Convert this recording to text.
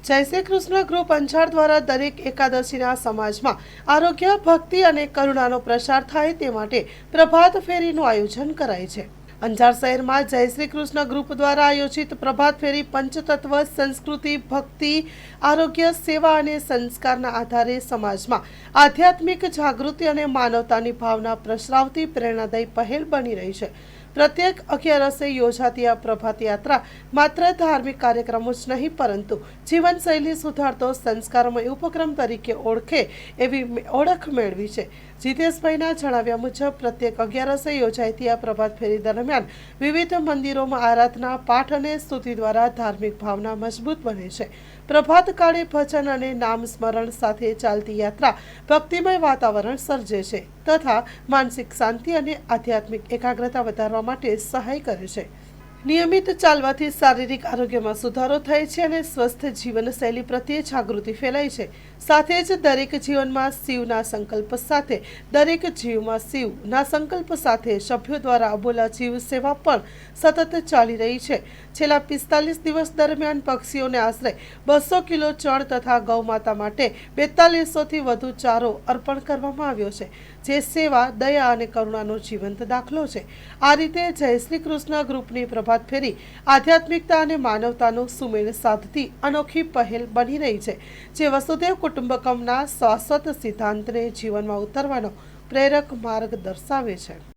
જય શ્રી કૃષ્ણ ગ્રુપ અંજાર દ્વારા દરેક એકાદશીના સમાજમાં આરોગ્ય, ભક્તિ અને કરુણાનો પ્રસાર થાય તે માટે પ્રભાત ફેરીનું આયોજન કરાય છે। અંજાર શહેરમાં જય શ્રી કૃષ્ણ ગ્રુપ દ્વારા આયોજિત પ્રભાત ફેરી પંચતત્વ, સંસ્કૃતિ, ભક્તિ, આરોગ્ય, સેવા અને સંસ્કારના આધારે સમાજમાં આધ્યાત્મિક જાગૃતિ અને માનવતાની ભાવના પ્રસરાવતી પ્રેરણાદાયી પહેલ બની રહી છે। પ્રત્યેક અગિયારસે યોજાતી આ પ્રભાત યાત્રા માત્ર ધાર્મિક કાર્યક્રમો જ નહીં પરંતુ જીવનશૈલી સુધારતો સંસ્કારમય ઉપક્રમ તરીકે ઓળખે એવી ઓળખ મેળવી છે। જીતેશભાઈના જણાવ્યા મુજબ પ્રત્યેક અગિયારસે યોજાતી આ પ્રભાત ફેરી દરમિયાન વિવિધ મંદિરોમાં આરાધના, પાઠ અને સ્તુતિ દ્વારા ધાર્મિક ભાવના મજબૂત બને છે। પ્રભાત કાળે ભજન અને નામ સ્મરણ સાથે ચાલતી યાત્રા ભક્તિમય વાતાવરણ સર્જે છે તથા માનસિક શાંતિ અને આધ્યાત્મિક એકાગ્રતા વધારવા માટે સહાય કરે છે। નિયમિત ચાલવાથી શારીરિક આરોગ્યમાં સુધારો થાય છે અને સ્વસ્થ જીવનશૈલી પ્રત્યે જાગૃતિ ફેલાય છે। સાથે જ દરેક જીવનમાં શિવના સંકલ્પ સાથે દરેક જીવમાં શિવના સંકલ્પ સાથે સભ્યો દ્વારા અબોલા જીવ સેવા પણ સતત ચાલી રહી છે। છેલ્લા 45 દિવસ દરમિયાન પક્ષીઓને આશરે 200 કિલો ચણ તથા ગૌમાતા માટે 4200થી વધુ ચારો અર્પણ કરવામાં આવ્યો છે, જે સેવા, દયા અને કરુણાનો જીવંત દાખલો છે। આ રીતે જય શ્રી કૃષ્ણ ગ્રુપની પ્રભાત ફેરી આધ્યાત્મિકતા અને માનવતાનો સુમેળ સાધતી અનોખી પહેલ બની રહી છે, જે વસુદેવ કુટુંબકમના શાશ્વત સિદ્ધાંતને જીવનમાં ઉતારવાનો પ્રેરક માર્ગ દર્શાવે છે।